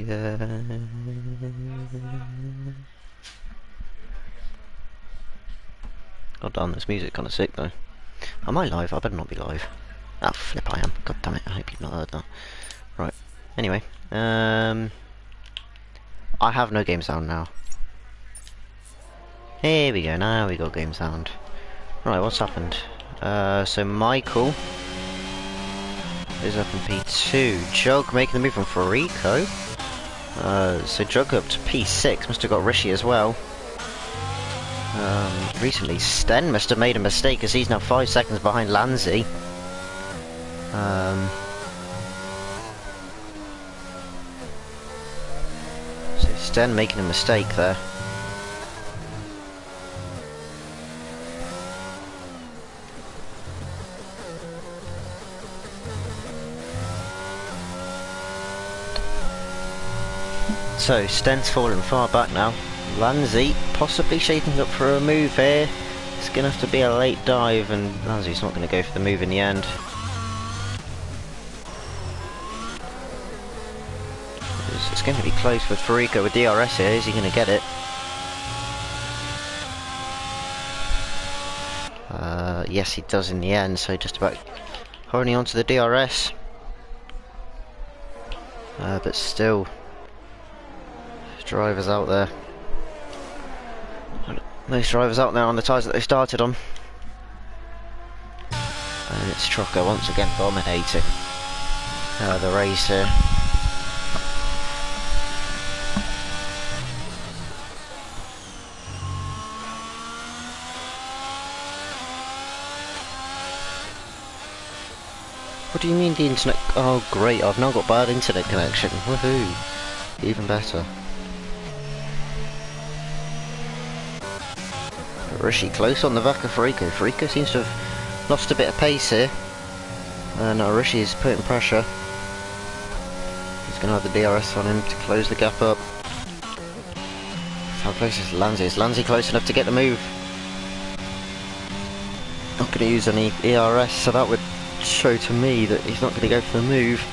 God damn, this music kinda sick though. Am I live? I better not be live. Ah, flip, I am. God damn it, I hope you've not heard that. Right, anyway, I have no game sound now. Here we go, now we got game sound. Right, what's happened? So Michael is up in P2. Jug making the move from Farico. So Jug up to P6, must have got Rishi as well. Recently Sten must have made a mistake as he's now 5 seconds behind Lanzi. So Sten making a mistake there. So Sten's fallen far back now. Lanzi possibly shaping up for a move here. It's going to have to be a late dive, and Lanzi's not going to go for the move in the end. It's going to be close with Farico with DRS here. Is he going to get it? Yes, he does in the end, so just about holding on to the DRS. But still, drivers out there. Most drivers out there on the tyres that they started on. And it's Trocker once again dominating the race here. What do you mean the internet? Oh great, I've now got bad internet connection. Woohoo! Even better. Rishi close on the back of Farico. Farico seems to have lost a bit of pace here. And Rishi is putting pressure. He's going to have the DRS on him to close the gap up. How close is Lanzi? Is Lanzi close enough to get the move? Not going to use any ERS, so that would show to me that he's not going to go for the move.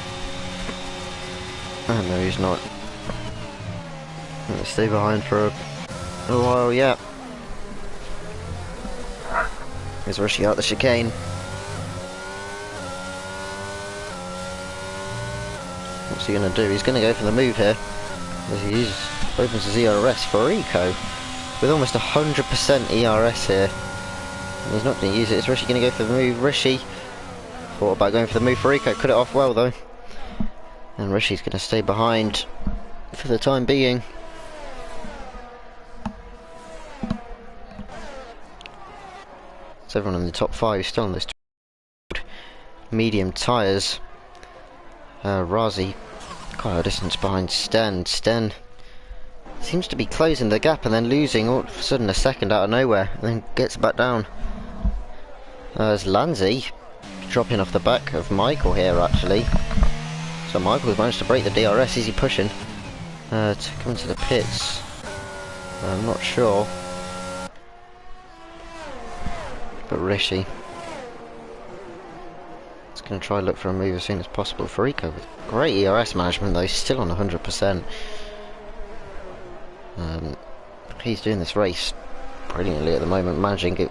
Oh no, he's not. Going to stay behind for a while yet. Here's Rishi out the chicane. What's he going to do? He's going to go for the move here. As he opens his ERS for Eco. With almost 100% ERS here. And he's not going to use it. Is Rishi going to go for the move? Rishi thought about going for the move for Eco. Cut it off well though. And Rishi's going to stay behind for the time being. Everyone in the top 5 still on this medium tyres. Razi quite a distance behind Sten. Sten seems to be closing the gap and then losing all of a sudden a second out of nowhere, and then gets back down. As Lanzi dropping off the back of Michael here actually. So Michael's managed to break the DRS. Is he pushing to come into the pits? I'm not sure. But Rishi is going to try and look for a move as soon as possible. Farico with great ERS management though, still on 100%. He's doing this race brilliantly at the moment, managing it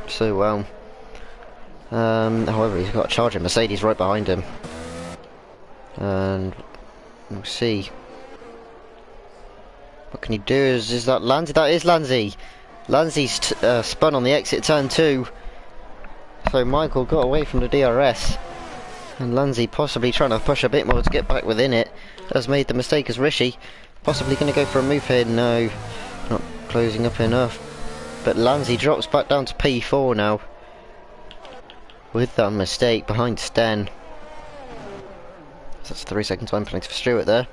so well. However, he's got a charging Mercedes right behind him. And we'll see. What can he do? Is that Lanzi? That is Lanzi! Lanzi's spun on the exit turn 2, so Michael got away from the DRS, and Lanzi possibly trying to push a bit more to get back within it, has made the mistake as Rishi, possibly going to go for a move here. No, not closing up enough, but Lanzi drops back down to P4 now, with that mistake behind Sten. So that's 3 second time penalty for Stewart there,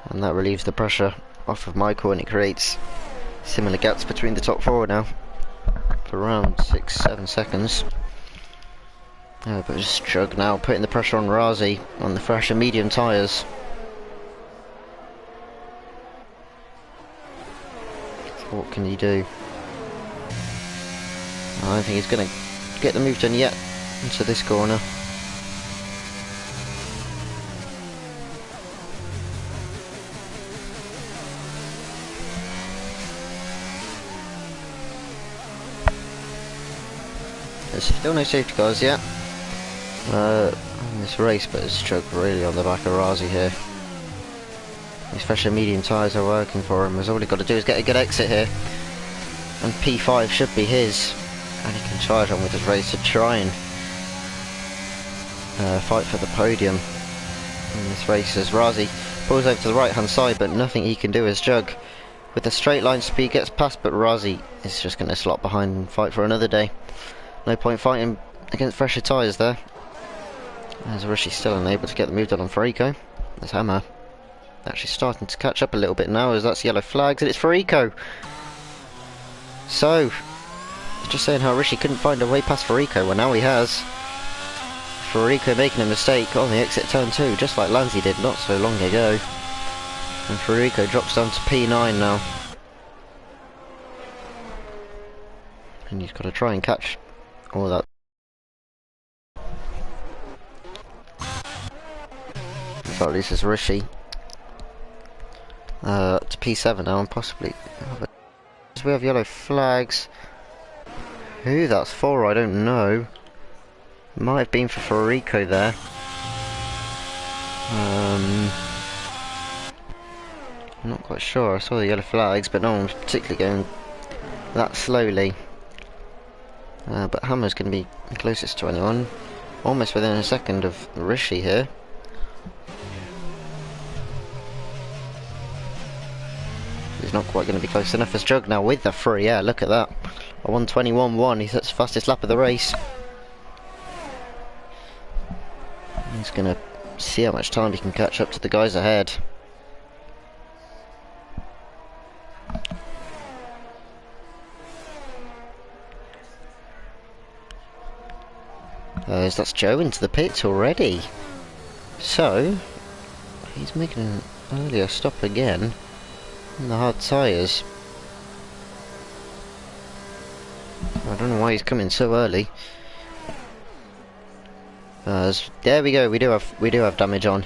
and that relieves the pressure off of Michael, and it creates similar gaps between the top 4 now for around 6-7 seconds. But just Jug now putting the pressure on Razi on the fresher medium tyres. So what can he do? I don't think he's going to get the move done yet into this corner. There's still no safety cars yet in this race, but it's Chug really on the back of Razi here. These fresher medium tyres are working for him, as all he's got to do is get a good exit here. And P5 should be his, and he can charge on with his race to try and fight for the podium in this race, as Razi pulls over to the right hand side, but nothing he can do as Jug with the straight line speed gets past, but Razi is just going to slot behind and fight for another day. No point fighting against fresher tyres there, as Rishi's still unable to get the move done on Farico. There's Hammer actually starting to catch up a little bit now, as that's yellow flags, and it's Farico. So, just saying how Rishi couldn't find a way past Farico, well now he has. Farico making a mistake on the exit turn 2, just like Lanzi did not so long ago. And Farico drops down to P9 now. And he's got to try and catch all that. So at least it's Rishi. To P7 now, and possibly... we have yellow flags. Who that's for, I don't know. Might have been for Farico there. I'm not quite sure. I saw the yellow flags, but no one was particularly going that slowly. But Hammer's going to be closest to anyone. Almost within a second of Rishi here. He's not quite going to be close enough as Jug now with the free air. Look at that. A 1:21.1. He's at the fastest lap of the race. He's going to see how much time he can catch up to the guys ahead. As that's Joe into the pits already. So, he's making an earlier stop again in the hard tyres. I don't know why he's coming so early. There we go. We do have damage on.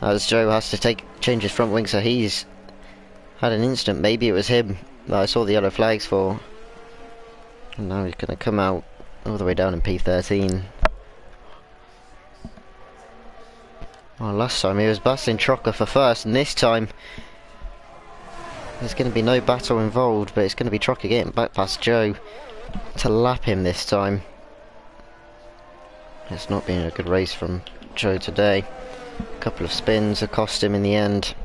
As Joe has to change his front wing, so he's had an instant. Maybe it was him that I saw the yellow flags for. And now he's going to come out all the way down in P13. Well, last time he was battling Trocker for first, and this time there's going to be no battle involved, but it's going to be Trocker getting back past Joe to lap him this time. It's not been a good race from Joe today. A couple of spins have cost him in the end.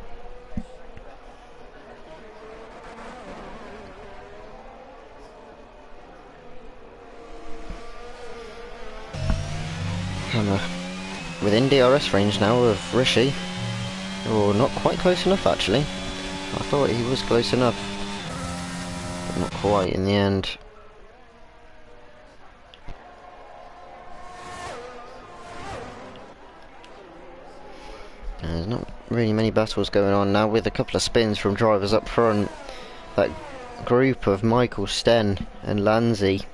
Hammer within DRS range now of Rishi. Or not quite close enough actually. I thought he was close enough, but not quite in the end. There's not really many battles going on now, with a couple of spins from drivers up front. That group of Michael, Sten and Lanzi.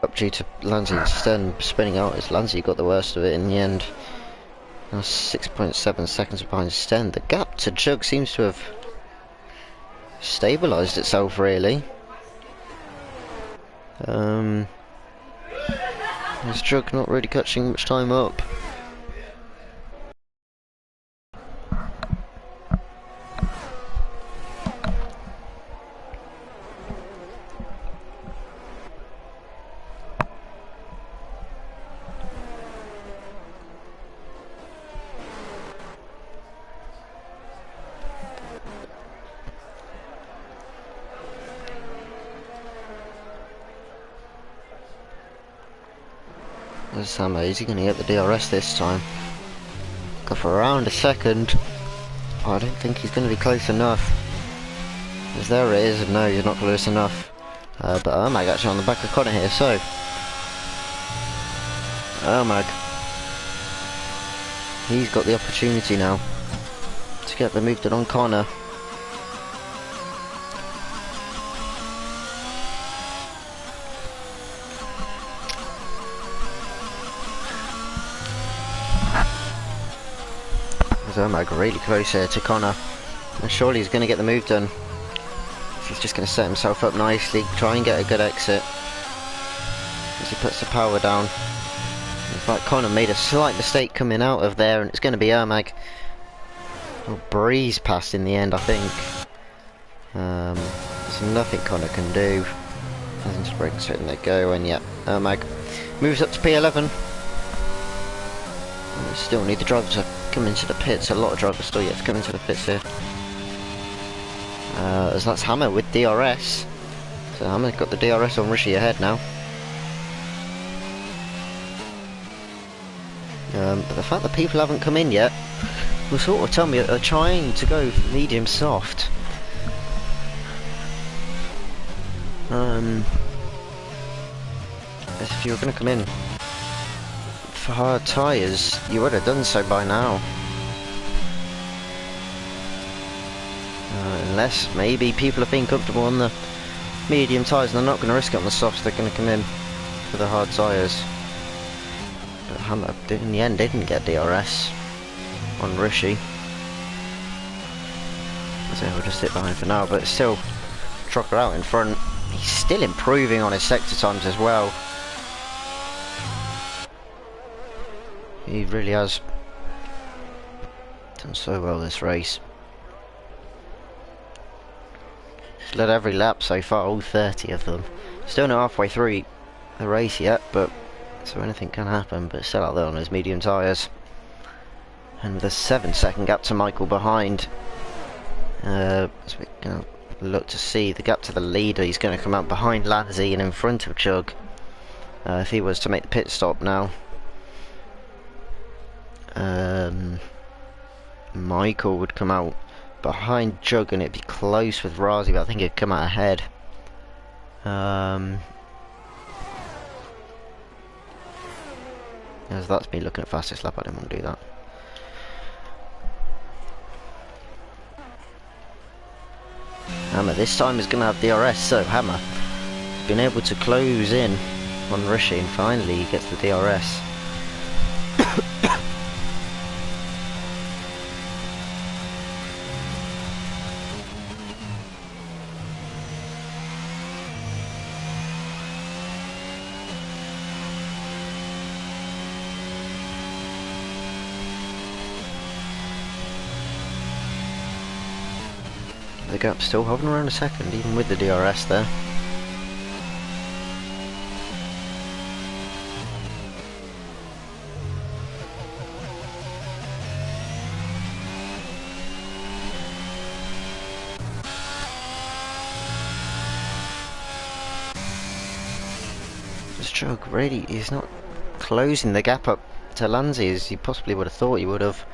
Up due to Lanzi and Sten spinning out, as Lanzi got the worst of it in the end. Now 6.7 seconds behind Sten. The gap to Jug seems to have stabilised itself really. Is Jug not really catching much time up? There's Hammer. Is he going to get the DRS this time? Go for around a second. Oh, I don't think he's going to be close enough. As there it is, and no, he's not close enough. But Ermag actually on the back of Connor here, so Ermag, he's got the opportunity now to get the move done on Connor. Ermag really close here to Connor, and surely he's going to get the move done. He's just going to set himself up nicely, try and get a good exit. as he puts the power down. In fact, Connor made a slight mistake coming out of there, and it's going to be Ermag. Well, breeze past in the end, I think. There's nothing Connor can do. Nothing to break, so they go, and yeah, Ermag moves up to P11. We still need the driver to come into the pits. A lot of drivers still yet to come into the pits here. As that's Hammer with DRS. So Hammer's got the DRS on Rishi ahead now. But the fact that people haven't come in yet will sort of tell me that they're trying to go medium soft. If you were going to come in for hard tyres, you would have done so by now. Unless maybe people are being comfortable on the medium tyres and they're not going to risk it on the softs, they're going to come in for the hard tyres. But Hammer in the end didn't get DRS on Rishi. So we'll just sit behind for now, but still Trocker out in front. He's still improving on his sector times as well. He really has done so well this race. He's led every lap so far, all 30 of them. Still not halfway through the race yet, but so anything can happen, but still out there on his medium tyres. And with a 7-second gap to Michael behind. So we're going to look to see the gap to the leader. He's going to come out behind Lanzi and in front of Chug. If he was to make the pit stop now. Michael would come out behind Jug and it'd be close with Razi, but I think he'd come out ahead. As that's me looking at fastest lap, I didn't want to do that. Hammer this time is going to have DRS, so Hammer been able to close in on Rishi and finally he gets the DRS. The gap's still hovering around a second, even with the DRS there. This Chug really is not closing the gap up to Lanzi as you possibly would have thought he would have.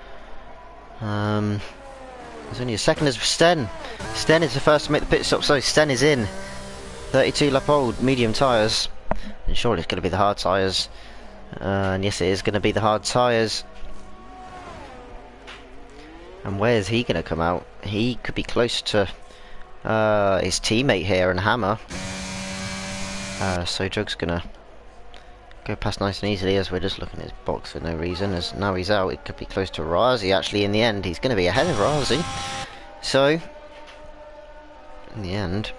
There's only a second as Sten. Sten is the first to make the pit stop, so Sten is in. 32 lap old, medium tyres. And surely it's going to be the hard tyres. And yes, it is going to be the hard tyres. And where is he going to come out? He could be close to his teammate here and Hammer. So Jug's going to go past nice and easily as we're just looking at his box for no reason. As now he's out, it could be close to Razi. Actually, in the end, he's going to be ahead of Razi. So, in the end,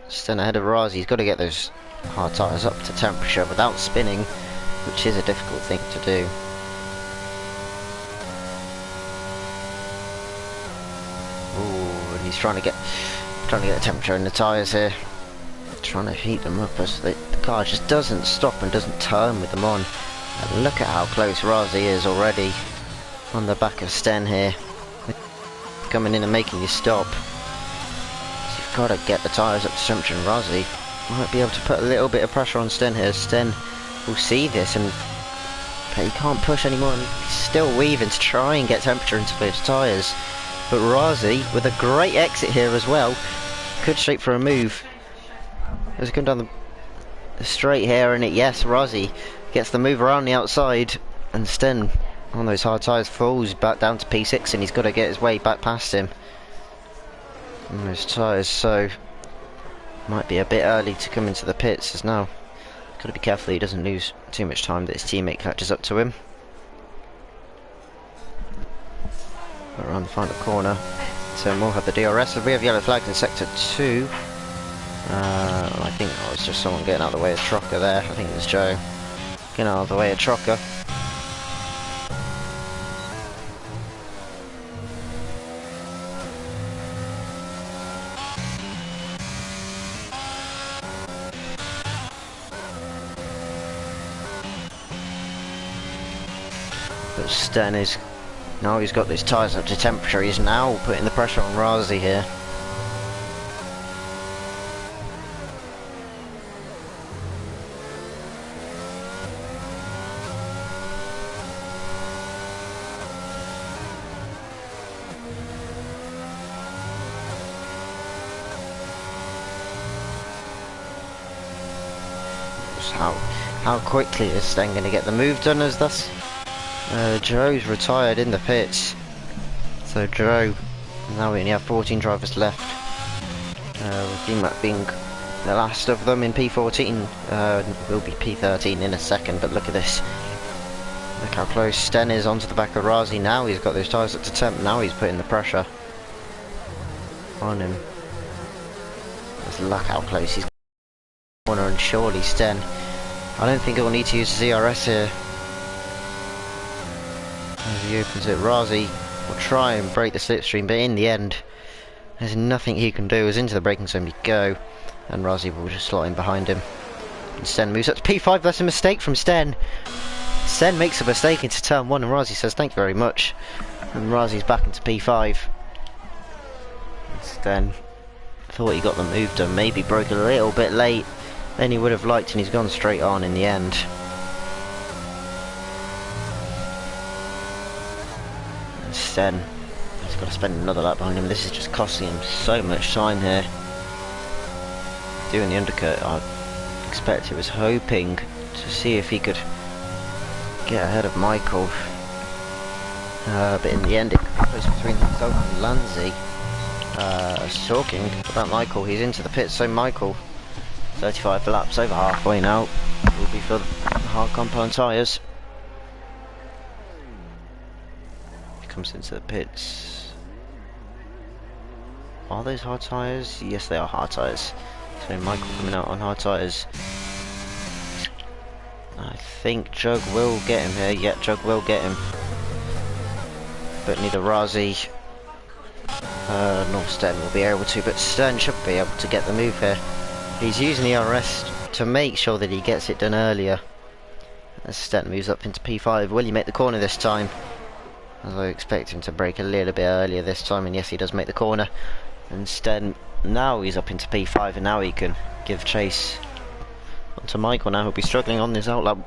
Sten ahead of Razi. He's got to get those hard tyres up to temperature without spinning, which is a difficult thing to do. Ooh, and he's trying to get the temperature in the tyres here. Trying to heat them up as the car just doesn't stop and doesn't turn with them on. And look at how close Razi is already on the back of Sten here, coming in and making you stop. So you've got to get the tyres up to temperature, and Razi might be able to put a little bit of pressure on Sten here. Sten will see this, and but he can't push anymore, and he's still weaving to try and get temperature into those tyres. But Razi, with a great exit here as well, could straight for a move. As he comes down the straight here, and yes, Razi gets the move around the outside, and Sten on those hard tyres falls back down to P6, and he's got to get his way back past him on those tyres. So might be a bit early to come into the pits, as now got to be careful he doesn't lose too much time that his teammate catches up to him. Around the final corner, so we'll have the DRS. So we have yellow flags in sector 2. I think that was just someone getting out of the way of Trocker there. I think it was Joe getting out of the way of Trocker. But Sten is, now he's got his tyres up to temperature, he's now putting the pressure on Razi here. How quickly is Sten going to get the move done as thus? Joe's retired in the pits. So Joe, now we only have 14 drivers left. With DMAC being the last of them in P14, will be P13 in a second, but look at this. Look how close Sten is onto the back of Razi now. He's got those tyres up to temp, now he's putting the pressure on him. Just look how close he's corner, and surely Sten, I don't think it will need to use ZRS here. As he opens it, Razi will try and break the slipstream, but in the end, there's nothing he can do as into the braking zone we go, and Razi will just slot in behind him. And Sten moves up to P5, that's a mistake from Sten. Sten makes a mistake into turn 1, and Razi says thank you very much. And Razi's back into P5. And Sten thought he got the move done, maybe broke a little bit late than he would have liked, and he's gone straight on in the end. And Sten, he's got to spend another lap behind him. This is just costing him so much time here. Doing the undercut, I expect he was hoping to see if he could get ahead of Michael. But in the end, it goes between himself and Lanzi. Talking about Michael, he's into the pits, so Michael, 35 laps, over halfway now, will be for the hard compound tyres. He comes into the pits. Are those hard tyres? Yes, they are hard tyres. So Michael coming out on hard tyres. I think Jug will get him here. Yeah, Jug will get him. But neither Razi nor Sten will be able to, but Sten should be able to get the move here. He's using the RS to make sure that he gets it done earlier. As Sten moves up into P5, will he make the corner this time? As I expect him to brake a little bit earlier this time, and yes, he does make the corner. And Sten, now he's up into P5, and now he can give chase onto Michael. Now he'll be struggling on this outlap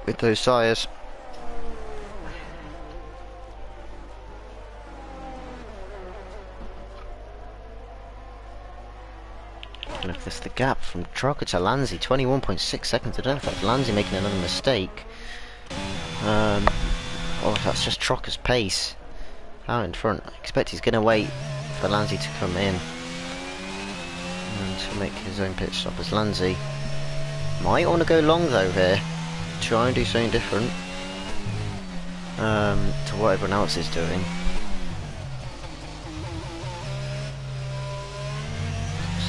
with those tyres. Look at this, the gap from Trocker to Lanzi, 21.6 seconds. I don't know if that's Lanzi making another mistake. Or if that's just Trocker's pace out in front. I expect he's going to wait for Lanzi to come in and to make his own pit stop, as Lanzi might want to go long though here. Try and do something different to what everyone else is doing.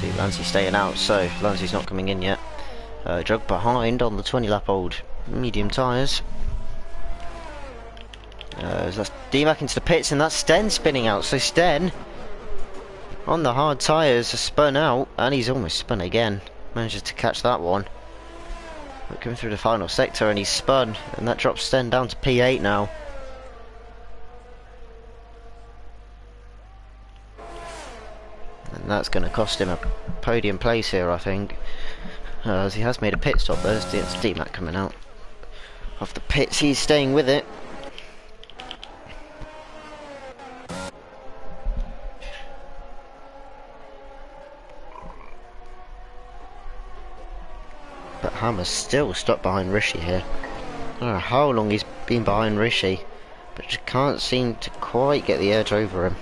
See Lanzi staying out, so Lanzi's not coming in yet. Jug behind on the 20 lap old medium tyres. That's D-Mac into the pits, and that's Sten spinning out. So Sten on the hard tyres has spun out, and he's almost spun again. Manages to catch that one. But coming through the final sector, and he's spun, and that drops Sten down to P8 now. And that's going to cost him a podium place here, I think. As he has made a pit stop. There's D-Mac coming out of the pits. He's staying with it. But Hammer's still stuck behind Rishi here. I don't know how long he's been behind Rishi, but just can't seem to quite get the edge over him.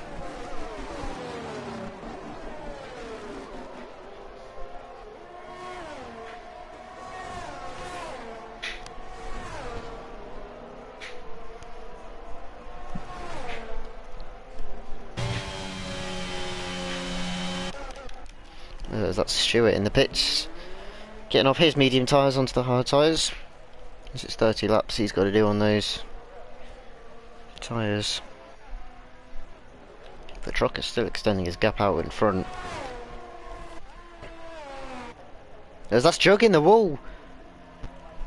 That's Stewart in the pits, getting off his medium tyres onto the hard tyres. It's 30 laps he's got to do on those tyres. The truck is still extending his gap out in front. That's Jug in the wall,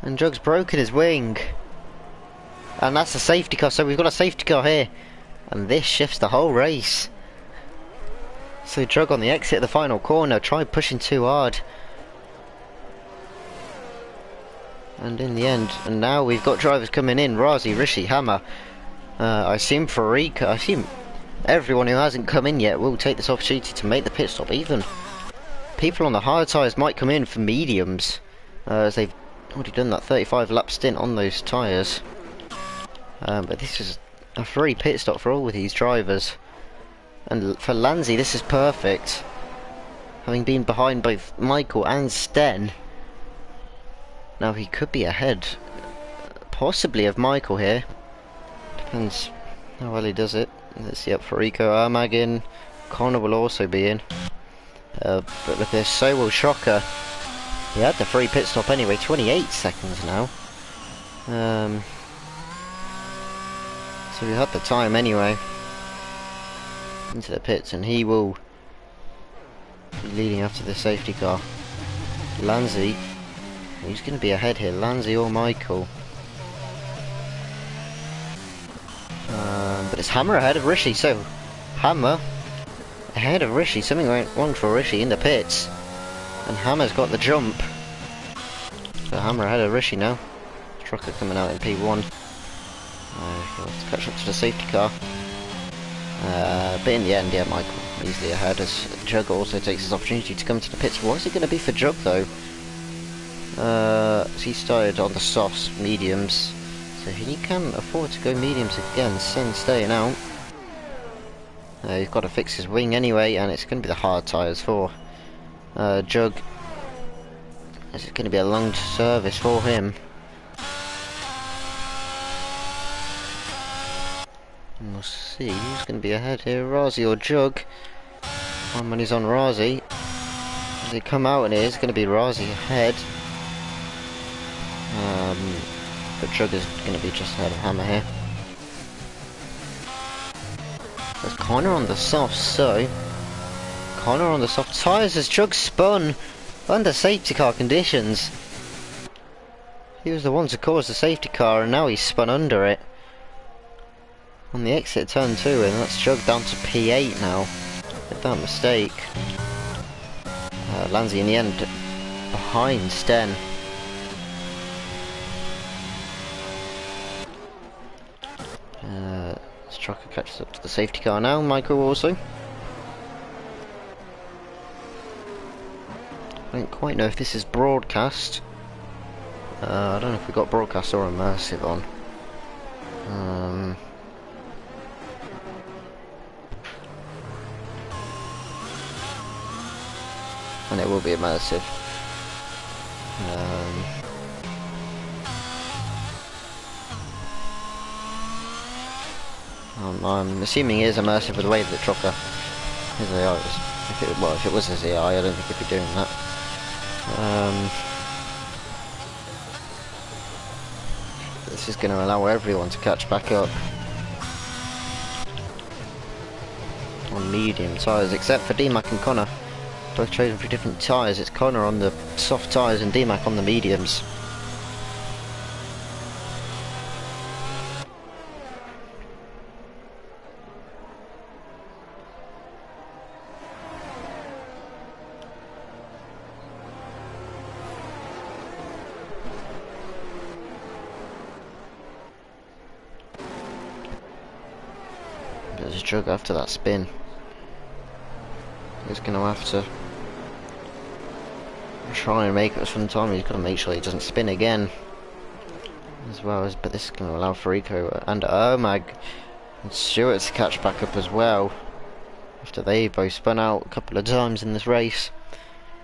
and Jug's broken his wing, and that's a safety car. So we've got a safety car here, and this shifts the whole race. So Jug on the exit of the final corner tried pushing too hard, and in the end, and now we've got drivers coming in. Razi, Rishi, Hammer, I assume Farika, I assume everyone who hasn't come in yet will take this opportunity to make the pit stop. Even people on the hard tyres might come in for mediums, as they've already done that 35 lap stint on those tyres. But this is a free pit stop for all of these drivers. And for Lanzi, this is perfect. Having been behind both Michael and Sten, now he could be ahead, possibly, of Michael here. Depends how well he does it. Let's see up for Rico. Armag in. Connor will also be in. But look at this. So will Shocker. He had the free pit stop anyway. 28 seconds now. So we had the time anyway. Into the pits, and he will be leading after the safety car. Lanzi, who's going to be ahead here? Lanzi or Michael? But it's Hammer ahead of Rishi, so Hammer ahead of Rishi. Something went wrong for Rishi in the pits, and Hammer's got the jump. So Hammer ahead of Rishi now. Trucker coming out in P1. He'll have to catch up to the safety car. But in the end, yeah, Michael easily ahead, as Jug also takes his opportunity to come to the pits. What is it going to be for Jug though? So he started on the softs, mediums, so he can afford to go mediums again. Sen staying out. He's got to fix his wing anyway, and it's going to be the hard tyres for Jug. This is going to be a long service for him. And we'll see who's going to be ahead here, Razi or Jug. My money's on Razi. As they come out in here, it's going to be Razi ahead. But Jug is going to be just ahead of Hammer here. There's Connor on the soft, so Connor on the soft tyres as Jug spun under safety car conditions. He was the one to cause the safety car, and now he's spun under it on the exit turn 2, and that's Jug down to P8 now with that mistake. Lanzi in the end behind Sten. This trucker catches up to the safety car now. Michael also. I don't quite know if this is broadcast. I don't know if we got broadcast or immersive on. And it will be immersive. I'm assuming it is immersive with the way that trucker his AI is. If it was his AI, I don't think he'd be doing that. This is going to allow everyone to catch back up on medium tyres, except for DMAC and Connor. Both trading for different tyres. It's Connor on the soft tyres and DMAC on the mediums. There's a Jug after that spin. He's going to have to try and make it some time. He's got to make sure he doesn't spin again as well as, but this is going to allow Fariko and Omag and Stewart to catch back up as well after they both spun out a couple of times in this race.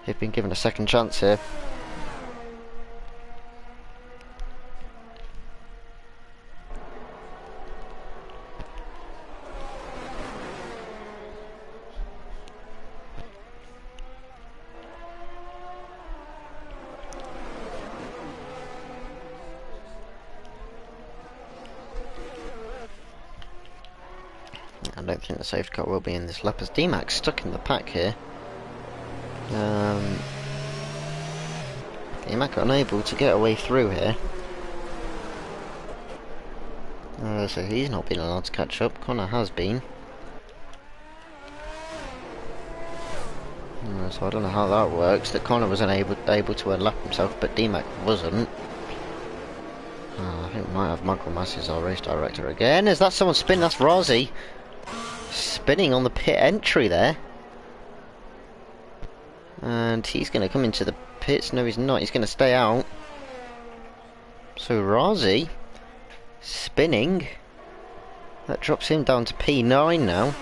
They've been given a second chance here. I don't think the safety car will be in this lap as D-Max stuck in the pack here. D-Mac unable to get away through here. So he's not been allowed to catch up. Connor has been. So I don't know how that works. That Connor was able to unlap himself, but D-Mac wasn't. I think we might have Michael Massey as our race director again. Is that someone spinning? That's Razi spinning on the pit entry there. And he's going to come into the pits. No, he's not. He's going to stay out. So Razi spinning. That drops him down to P9 now.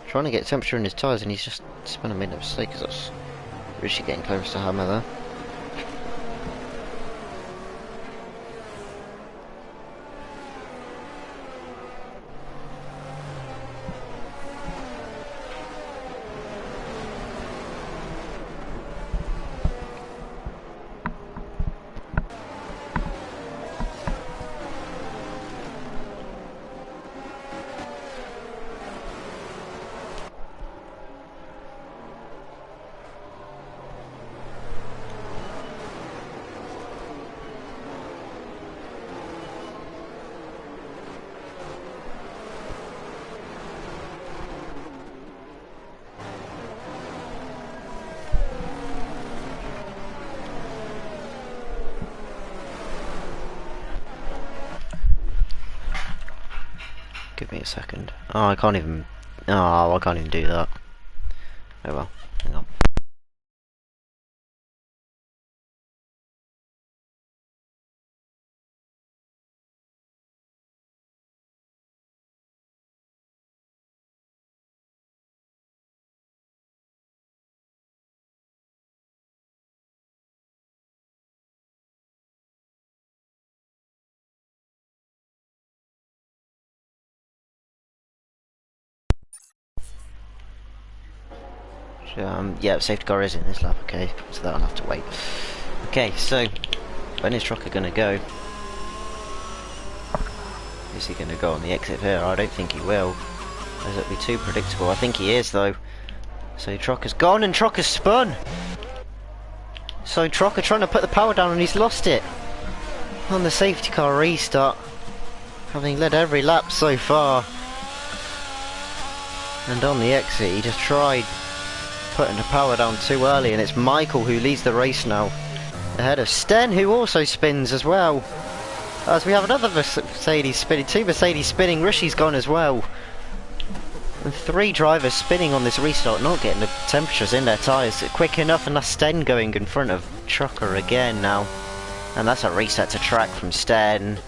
Trying to get temperature in his tyres, and he's just made a mistake because that's Rishi getting close to Hammer there. Give me a second. Oh, I can't even. Oh, I can't even do that. Oh well. Hang on. Yeah, safety car is in this lap, okay, so that'll have to wait. Okay, so, when is Trucker going to go? Is he going to go on the exit here? I don't think he will, as it'll be too predictable. I think he is, though. So Trucker's gone and Trucker's spun! So Trucker trying to put the power down and he's lost it! On the safety car restart, having led every lap so far. And on the exit, he just tried putting the power down too early, and it's Michael who leads the race now, ahead of Sten, who also spins as well. As we have another Mercedes spinning, two Mercedes spinning, Rishi's gone as well. And three drivers spinning on this restart, not getting the temperatures in their tyres quick enough, and that's Sten going in front of Trucker again now. And that's a reset to track from Sten.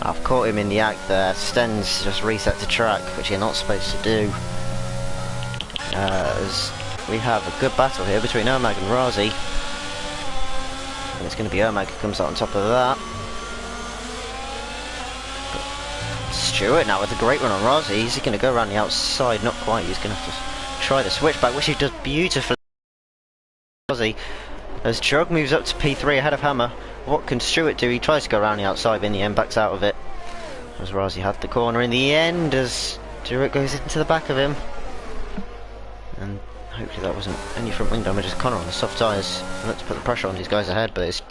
I've caught him in the act there. Sten's just reset to track, which you're not supposed to do. As we have a good battle here between Ermag and Razi. And it's going to be Ermag who comes out on top of that. But Stewart now with a great run on Razi. He's going to go around the outside, not quite. He's going to have to try the switchback, which he does beautifully. Razi. As Chug moves up to P3 ahead of Hammer. What can Stewart do? He tries to go around the outside, but in the end backs out of it. As Razi had the corner in the end, as Stewart goes into the back of him. And hopefully that wasn't any front wing damage. It's Connor on the soft tyres. Let's put the pressure on these guys ahead, but it's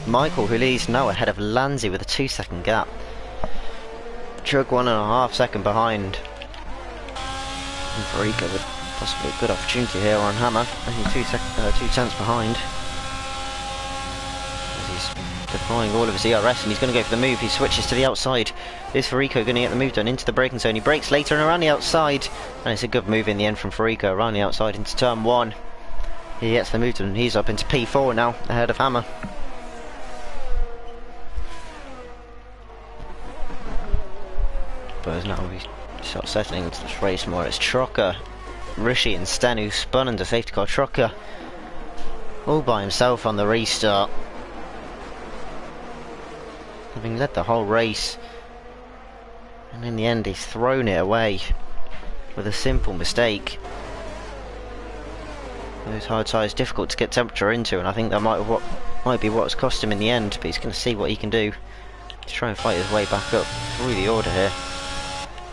Michael who leads now ahead of Lanzi with a 2-second gap. Chug 1.5 seconds behind. And Verika with possibly a good opportunity here on Hammer. Only 2 tenths behind. As he's deploying all of his ERS, and he's going to go for the move. He switches to the outside. Is Farico going to get the move done into the braking zone? He brakes later and around the outside, and it's a good move in the end from Farico around the outside into turn 1. He gets the move done, and he's up into P4 now, ahead of Hammer. But as now we start settling into this race more, it's Trucker, Rishi and Sten who spun under safety car. Trucker all by himself on the restart, having led the whole race, and in the end he's thrown it away with a simple mistake. Those hard tyres difficult to get temperature into, and I think that might be what's cost him in the end, but he's going to see what he can do. to try and fight his way back up through the order here,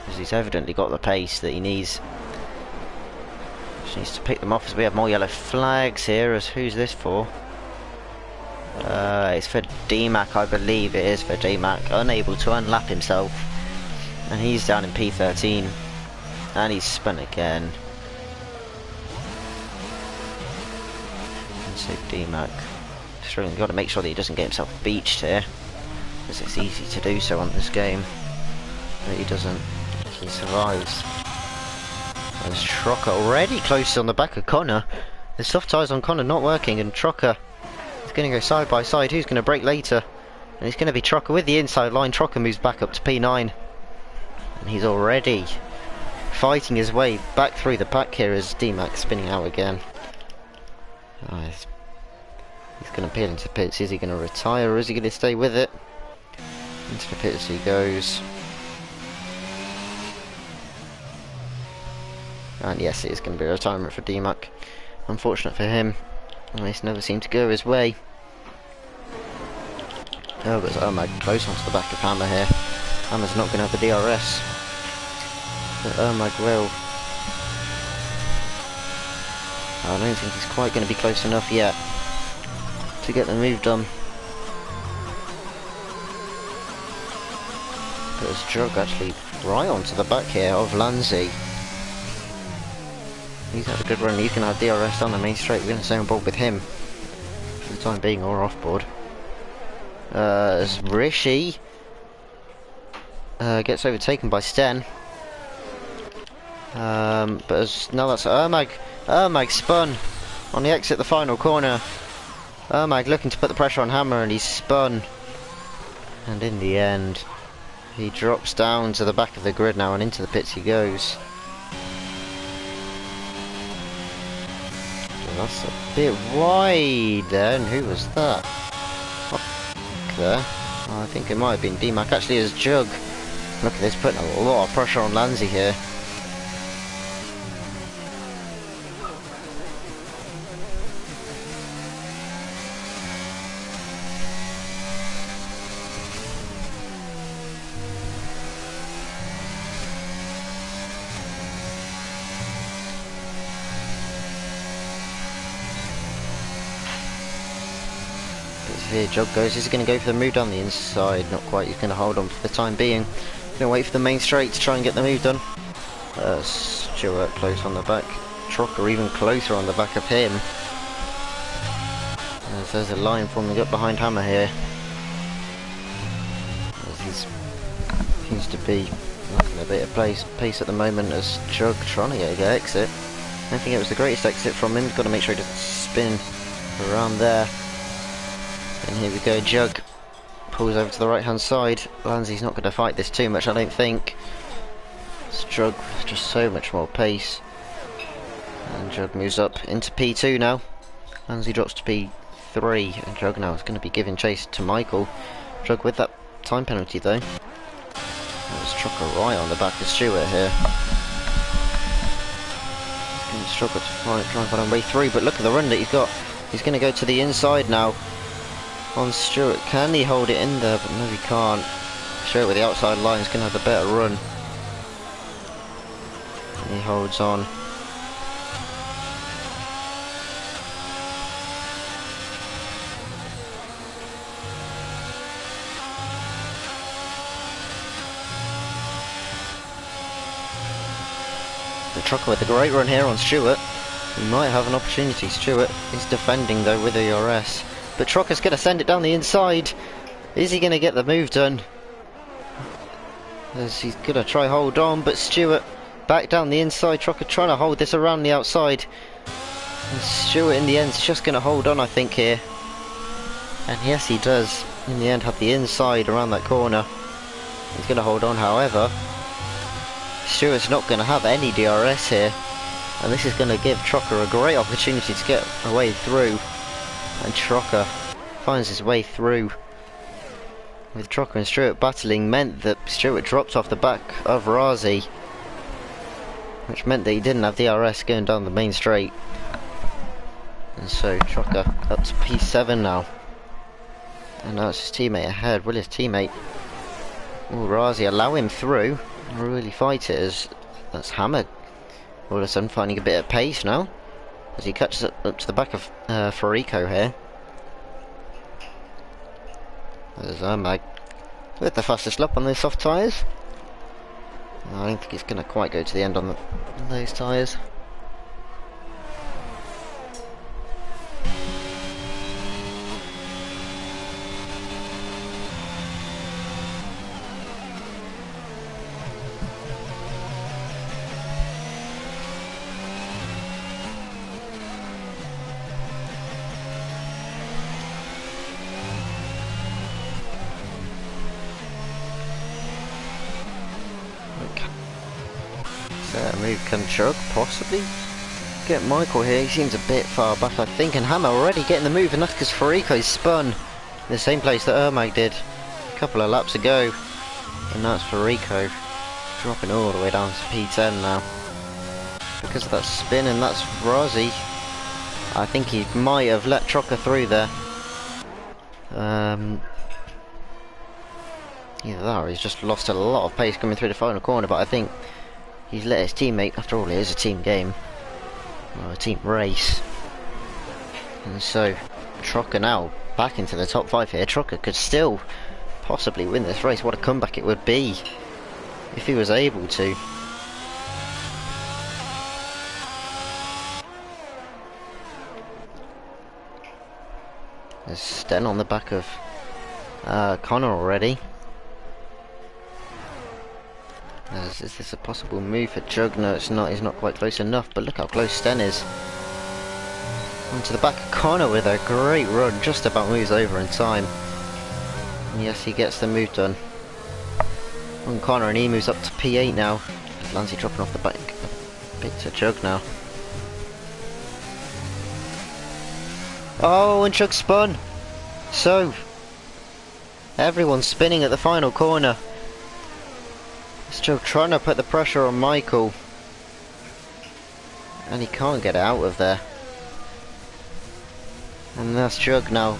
because he's evidently got the pace that he needs. Just needs to pick them off as we have more yellow flags here. As who's this for? It's for DMAC, I believe it is for DMAC, unable to unlap himself, and he's down in P13, and he's spun again. And so DMAC, struggling, got to make sure that he doesn't get himself beached here, because it's easy to do so on this game, but he doesn't, he survives. And Trocker already close on the back of Connor. The soft ties on Connor not working, and Trocker is going to go side by side. Who's going to break later? And it's going to be Trocker with the inside line. Trocker moves back up to P9, and he's already fighting his way back through the pack here as DMAC spinning out again. Oh, he's going to peel into pits. Is he going to retire, or is he going to stay with it? Into the pits he goes. And yes, it is going to be a retirement for DMAC. Unfortunate for him. This never seemed to go his way. Oh, but Ermag close onto the back of Hammer here. Hammer's not going to have the DRS, but Ermag will. I don't think he's quite going to be close enough yet to get the move done. But as Jug actually right onto the back here of Lanzi. He's had a good run. He's going to have DRS on the main straight. We're going to stay on board with him for the time being, or off board. As Rishi gets overtaken by Sten. But as now that's Ermag. Ermag spun on the exit, the final corner. Ermag looking to put the pressure on Hammer, and he's spun. And in the end, he drops down to the back of the grid now, and into the pits he goes. That's a bit wide there, and who was that? There. Oh, I think it might have been DMAC. Actually, as Jug. Look at this, putting a lot of pressure on Lanzi here. Here Jug goes. Is he going to go for the move down the inside? Not quite. He's going to hold on for the time being. Going to wait for the main straight to try and get the move done. Stewart close on the back. Trocker even closer on the back of him. As there's a line forming up behind Hammer here. As he seems to be lacking a bit of pace at the moment, as Jug trying to get an exit. I don't think it was the greatest exit from him. He's got to make sure he doesn't spin around there. And here we go, Jug pulls over to the right hand side. Lanzi's not going to fight this too much, I don't think. It's Jug with just so much more pace. And Jug moves up into P2 now. Lanzi drops to P3, and Jug now is going to be giving chase to Michael. Jug with that time penalty though. That was Trucker right on the back of Stewart here. He's going to struggle to try and find a way through, but look at the run that he's got. He's going to go to the inside now on Stewart. Can he hold it in there? But no, he can't. Stewart with the outside line is going to have the better run. And he holds on. The Trucker with a great run here on Stewart. He might have an opportunity. Stewart is defending though with a RS. But Trucker's going to send it down the inside. Is he going to get the move done? As he's going to try hold on, but Stewart back down the inside. Trucker trying to hold this around the outside. And Stewart in the end is just going to hold on, I think, here. And yes, he does. In the end, have the inside around that corner. He's going to hold on, however. Stewart's not going to have any DRS here. And this is going to give Trucker a great opportunity to get a way through. And Trucker finds his way through. With Trucker and Stewart battling meant that Stewart dropped off the back of Razi, which meant that he didn't have DRS going down the main straight. And so Trucker up to P7 now. And now it's his teammate ahead. Will his teammate Ooh, Razi allow him through. Really fight it as that's Hammer all of a sudden finding a bit of pace now as he catches up to the back of Farico here. There's Ermag with the fastest lap on those soft tyres. I don't think he's going to quite go to the end on those tyres. Move can Chug possibly get Michael here. He seems a bit far back, I think, and Hammer already getting the move, and that's because Farico's spun in the same place that Ermag did a couple of laps ago, and that's Farico dropping all the way down to P10 now because of that spin, and that's Razi. I think he might have let Trocker through there. Either that or he's just lost a lot of pace coming through the final corner, but I think he's let his teammate, after all it is a team game, or a team race. And so Trocker now back into the top 5 here. Trocker could still possibly win this race. What a comeback it would be if he was able to. There's Sten on the back of Connor already. Is this a possible move for Jug? No, it's not. He's not quite close enough, but look how close Sten is. Onto the back of Connor with a great run, just about moves over in time. And yes, he gets the move done on Connor, and he moves up to P8 now. Lancey dropping off the back a bit to Jug now. Oh, and Jug spun! So, everyone's spinning at the final corner. Still trying to put the pressure on Michael, and he can't get out of there. And that's Jug now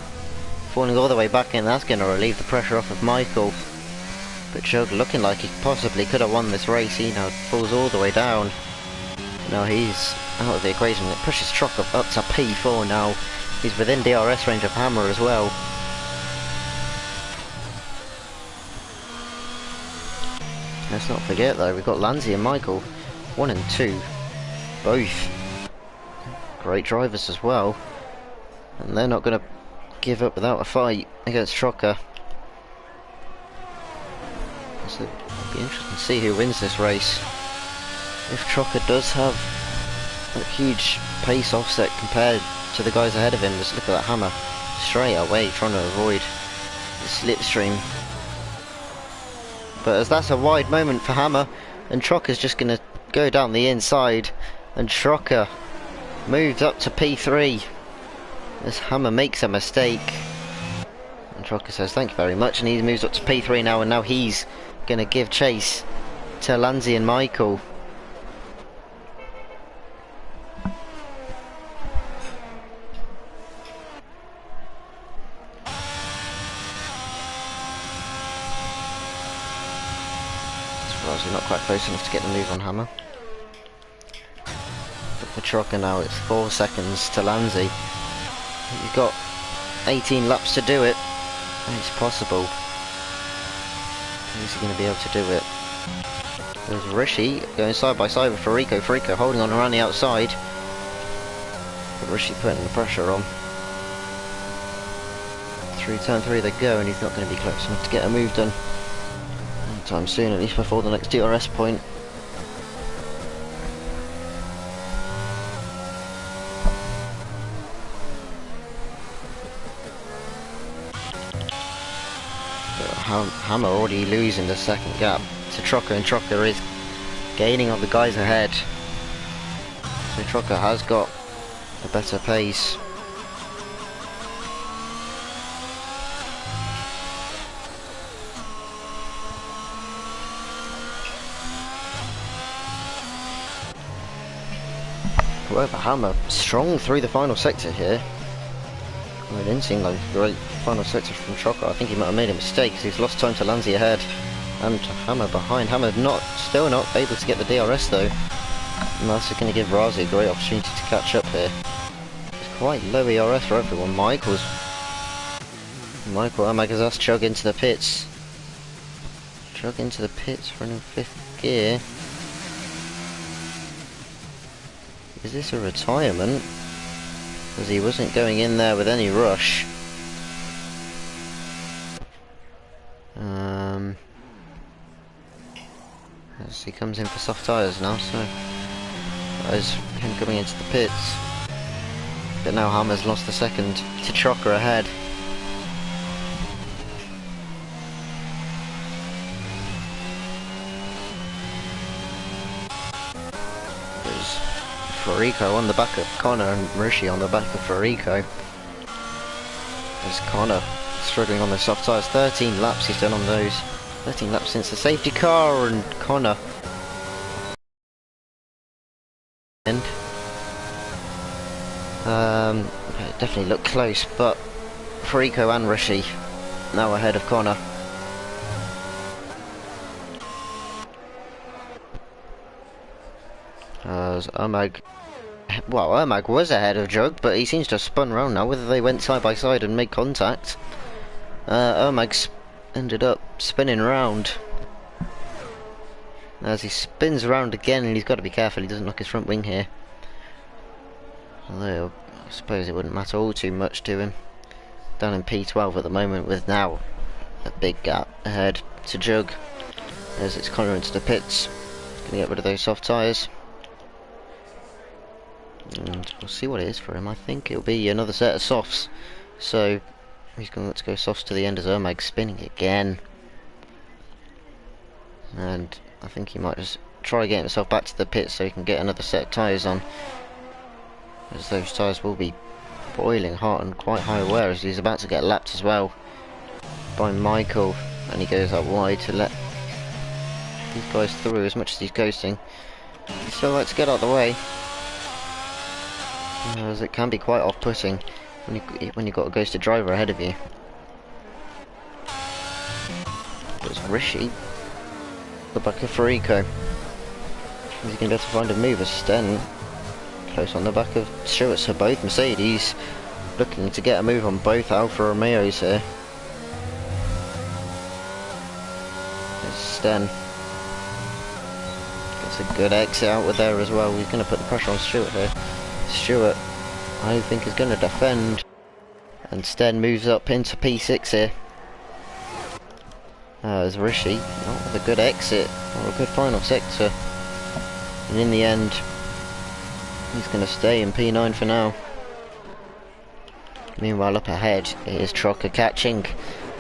falling all the way back in. That's going to relieve the pressure off of Michael. But Jug looking like he possibly could have won this race. He now falls all the way down. Now he's out of the equation. It pushes Trocker up to P4 now. He's within DRS range of Hammer as well. Let's not forget though, we've got Lancey and Michael, 1 and 2, both great drivers as well, and they're not going to give up without a fight against Trocker. So it'll be interesting to see who wins this race. If Trocker does have a huge pace offset compared to the guys ahead of him, just look at that Hammer straight away trying to avoid the slipstream. But as that's a wide moment for Hammer, and Trocker's just going to go down the inside, and Trocker moves up to P3 as Hammer makes a mistake, and Trocker says thank you very much, and he moves up to P3 now, and now he's going to give chase to Lancey and Michael. Not quite close enough to get the move on Hammer. But for Trocker now it's 4 seconds to Lancey. You've got 18 laps to do it, and it's possible. Is he going to be able to do it? There's Rishi going side by side with Farico. Farico holding on around the outside, but Rishi putting the pressure on. Through turn 3 they go, and he's not going to be close enough to get a move done time soon, at least before the next DRS point. Hammer already losing the second gap to Trocker, and Trocker is gaining on the guys ahead. So Trocker has got a better pace. However, Hammer strong through the final sector here. Well, it didn't seem like a great final sector from Trocker. I think he might have made a mistake because he's lost time to Lancey ahead. And Hammer behind. Hammer still not able to get the DRS though. And that's going to give Razi a great opportunity to catch up here. It's quite low ERS for everyone. Michael Omaga's asked Chug into the pits. Chug into the pits for in 5th gear. Is this a retirement? Because he wasn't going in there with any rush. As he comes in for soft tyres now, so that is him coming into the pits. But now Hammer's lost a second to Trocker ahead. There's Farico on the back of Connor and Rishi on the back of Farico. There's Connor struggling on the soft tyres. 13 laps he's done on those. 13 laps since the safety car, and Connor. And it definitely looked close, but Farico and Rishi now ahead of Connor. Omag was ahead of Jug, but he seems to have spun round now. Whether they went side by side and made contact. Omag ended up spinning round. As he spins around again, and he's got to be careful he doesn't knock his front wing here. Although I suppose it wouldn't matter all too much to him. Down in P12 at the moment, with now a big gap ahead to Jug as it's Connor into the pits. Gonna get rid of those soft tyres. And we'll see what it is for him. I think it'll be another set of softs. So he's going to go softs to the end as Omag spinning again. And I think he might just try to get himself back to the pit so he can get another set of tyres on. As those tyres will be boiling hot and quite high wear, as he's about to get lapped as well by Michael. And he goes up wide to let these guys through as much as he's coasting. He'd still like to get out of the way. As it can be quite off-putting when you've got a ghosted driver ahead of you. There's Rishi, the back of Farico. Is he going to be able to find a move? As Sten close on the back of Stewart, so both Mercedes looking to get a move on both Alfa Romeos here. There's Sten. Gets a good exit out with there as well. He's going to put the pressure on Stewart here. Stewart, I think, is going to defend, and Sten moves up into P6 here. As Rishi, not with a good exit or a good final sector, and in the end, he's going to stay in P9 for now. Meanwhile, up ahead is Trocker catching.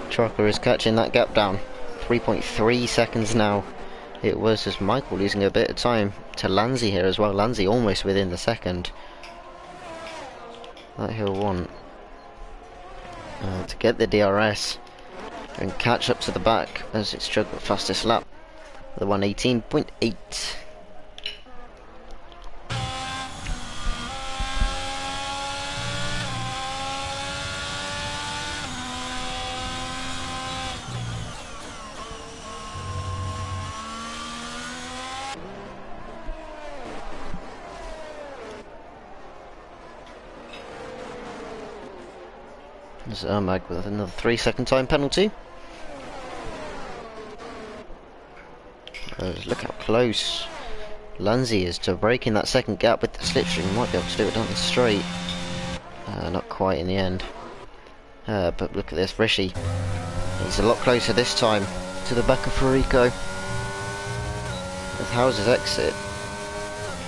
Trocker is catching that gap down. 3.3 seconds now. It was just Michael losing a bit of time to Lanzi here as well. Lanzi almost within the second. That he'll want to get the DRS and catch up to the back as it's Jug the fastest lap, the 118.8. There's Ermag with another 3-second time penalty. Look how close Lanzi is to breaking that second gap with the slipstream. Might be able to do it down the straight. Not quite in the end. But look at this, Rishi. He's a lot closer this time to the back of Farico. With House's exit,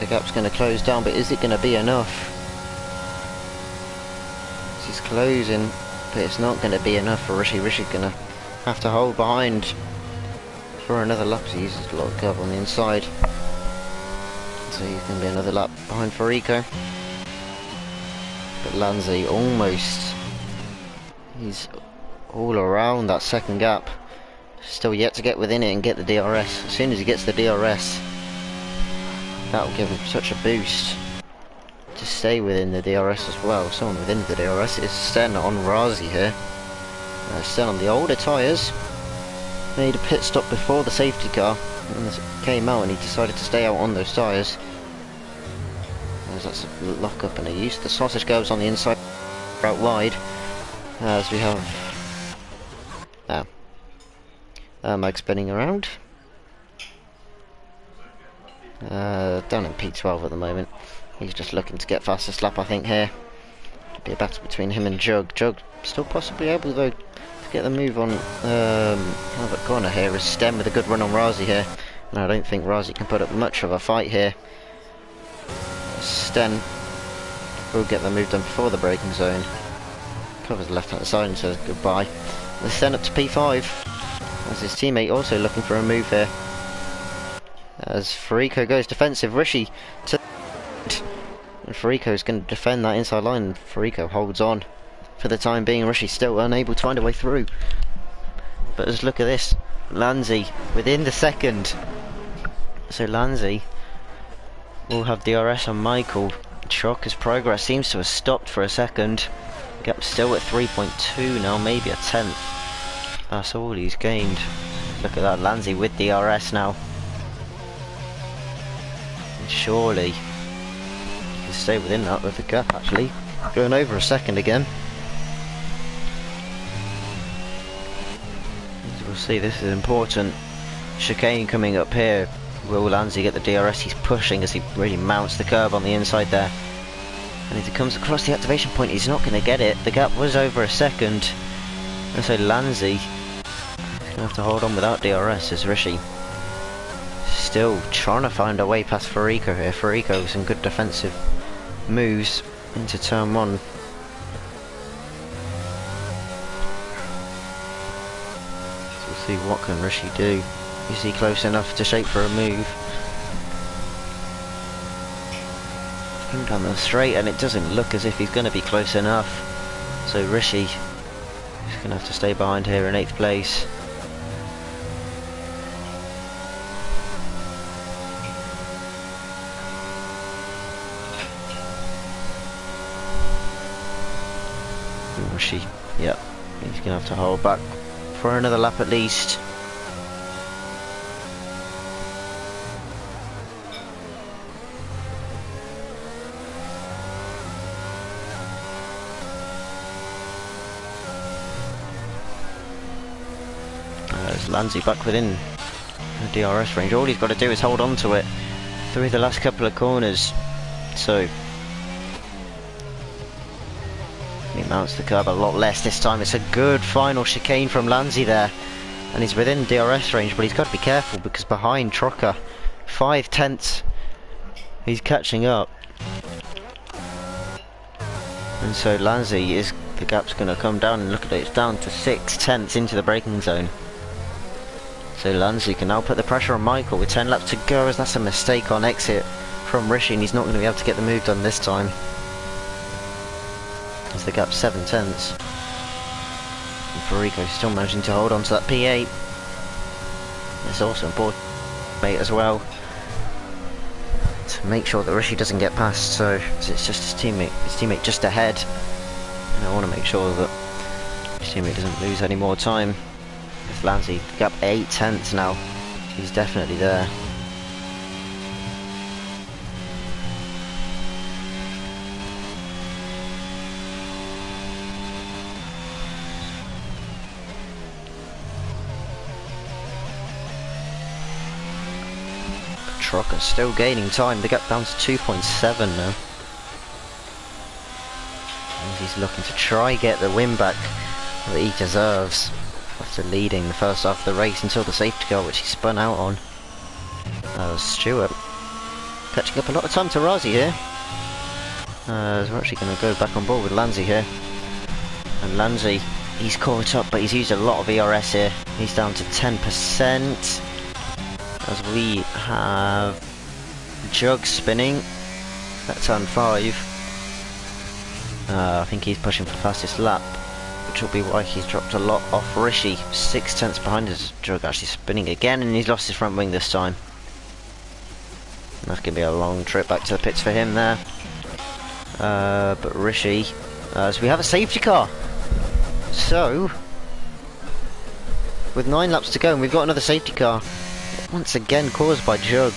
the gap's going to close down, but is it going to be enough? He's closing, but it's not going to be enough for Rishi. Rishi's going to have to hold behind for another lap. He uses a lot of cover on the inside, so he's going to be another lap behind Farico. But Lanzi almost, he's all around that second gap, still yet to get within it and get the DRS. As soon as he gets the DRS, that will give him such a boost to stay within the DRS as well. Someone within the DRS is Sten on Razi here. Sten on the older tyres. made a pit stop before the safety car and this came out, and he decided to stay out on those tyres. That's a lock up and a use. The sausage goes on the inside, out wide, as we have Mag spinning around. Down in P12 at the moment. He's just looking to get fastest lap, I think, here. It'll be a battle between him and Jug. Jug still possibly able, though, to get the move on kind of a corner here. Is Stem with a good run on Razi here. And I don't think Razi can put up much of a fight here. Sten will get the move done before the braking zone. Covers the left hand side and says goodbye. The Sten up to P5. As his teammate also looking for a move here. As Farico goes defensive, Rishi to... And Farico's going to defend that inside line, and Farico holds on for the time being. Rishi still unable to find a way through. But just look at this. Lanzi within the second. So Lanzi will have DRS on Michael. Chocker's progress seems to have stopped for a second. Gap still at 3.2 now, maybe a tenth. That's all he's gained. Look at that, Lanzi with DRS now. And surely he can stay within that with the gap, actually. Going over a second again. As we'll see, this is important. Chicane coming up here. Will Lanzi get the DRS? He's pushing as he really mounts the curb on the inside there. And if he comes across the activation point, he's not going to get it. The gap was over a second. And so Lanzi is going to have to hold on without DRS as Rishi still trying to find a way past Farico here. Farico with some good defensive moves into turn one. So we'll see what can Rishi do. Is he close enough to shape for a move? Coming down the straight, and it doesn't look as if he's going to be close enough. So Rishi is going to have to stay behind here in 8th place. Rishi, yep, he's going to have to hold back for another lap at least. Lanzi back within the DRS range. All he's got to do is hold on to it through the last couple of corners. So he mounts the curb a lot less this time. It's a good final chicane from Lanzi there, and he's within DRS range, but he's got to be careful because behind Trocker, 5 tenths, he's catching up. And so Lanzi is, the gap's going to come down, and look at it, it's down to 6 tenths into the braking zone. So Lanzi can now put the pressure on Michael with 10 laps to go, as that's a mistake on exit from Rishi, and he's not going to be able to get the move done this time. As the gap's 7 tenths. And Farico still managing to hold on to that P8. It's also important, mate, as well, to make sure that Rishi doesn't get past. So it's just his teammate just ahead, and I want to make sure that his teammate doesn't lose any more time. With Lanzi, the gap 8 tenths now. He's definitely there. Trocker still gaining time. The gap down to 2.7 now. And he's looking to try get the win back that he deserves after leading the first half of the race until the safety car, which he spun out on. Stewart catching up a lot of time to Razi here. We're actually going to go back on board with Lanzi here. And Lanzi, he's caught up, but he's used a lot of ERS here. He's down to 10%. As we have Jug spinning at turn 5. I think he's pushing for fastest lap, which will be why he's dropped a lot off Rishi. 6 tenths behind his Jug actually spinning again, and he's lost his front wing this time. And that's going to be a long trip back to the pits for him there. But Rishi, so we have a safety car. So with 9 laps to go, and we've got another safety car. Once again caused by Jug.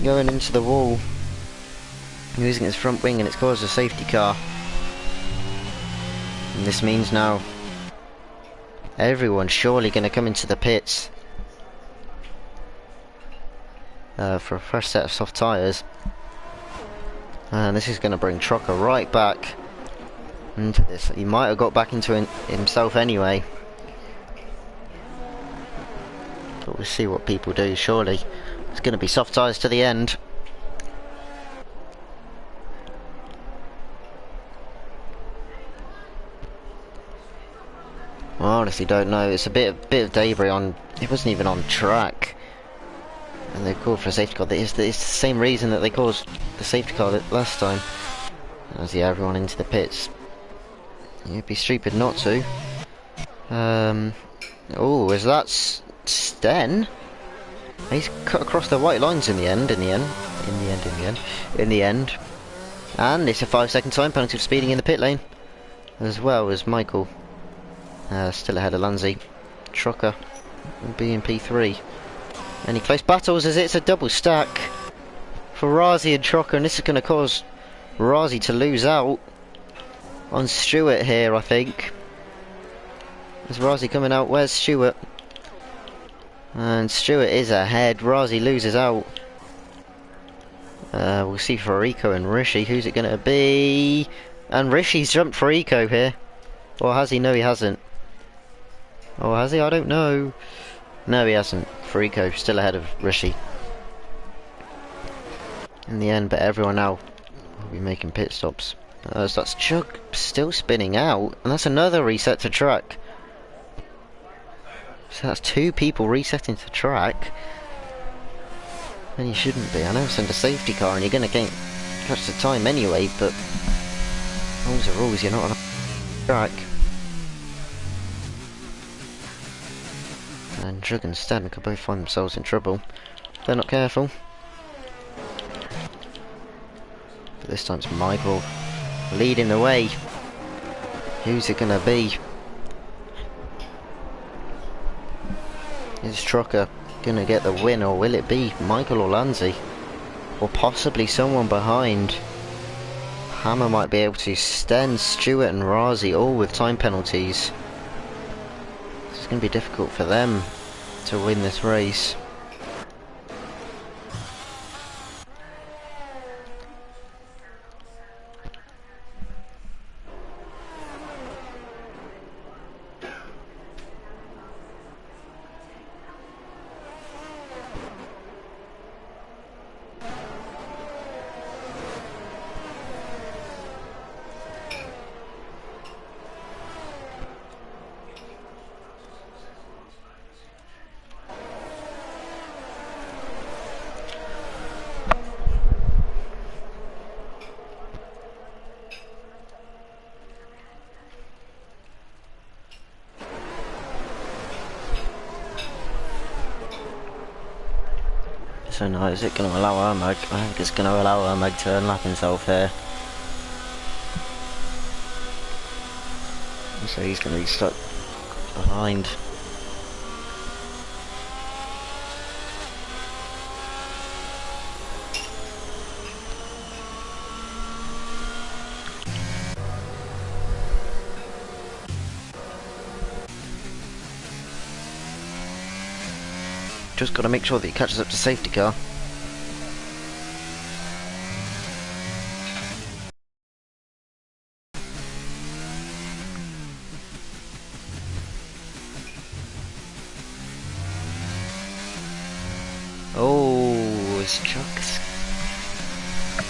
Going into the wall. Using his front wing, and it's caused a safety car. And this means now everyone's surely going to come into the pits for a fresh set of soft tyres. And this is going to bring Trucker right back into this. He might have got back into it himself anyway. But we'll see what people do, surely. It's going to be soft tyres to the end. I honestly don't know. It's a bit of debris on. It wasn't even on track, and they called for a safety car. It's the same reason that they caused the safety car last time. As everyone into the pits. You'd be stupid not to. Oh, is that Sten? He's cut across the white lines in the end. And it's a 5-second time penalty for speeding in the pit lane, as well as Michael. Still ahead of Lanzi. Trucker will be in P3. Any close battles as it's a double stack for Razi and Trucker, and this is going to cause Razi to lose out on Stewart here, I think. Is Razi coming out? Where's Stewart? And Stewart is ahead. Razi loses out. We'll see for Rico and Rishi. Who's it going to be? And Rishi's jumped for Rico here. Or has he? No, he hasn't. Or has he? I don't know. No, he hasn't. Rico still ahead of Rishi in the end, but everyone now will be making pit stops. So that's Chug still spinning out, and that's another reset to track. So that's 2 people resetting to track. And you shouldn't be. I know it's under safety car and you're going to catch the time anyway, but rules are rules, you're not on a track. And Jug and Stan could both find themselves in trouble if they're not careful. But this time it's Michael leading the way. Who's it gonna be? Is Trucker gonna get the win, or will it be Michael or Lanzi? Or possibly someone behind? Hammer might be able to. Sten, Stewart and Razi all with time penalties. It's going to be difficult for them to win this race. So now is it going to allow Ermag? I think it's going to allow Ermag to unlap himself here. So he's going to be stuck behind. Just got to make sure that he catches up to safety car. Oh, his truck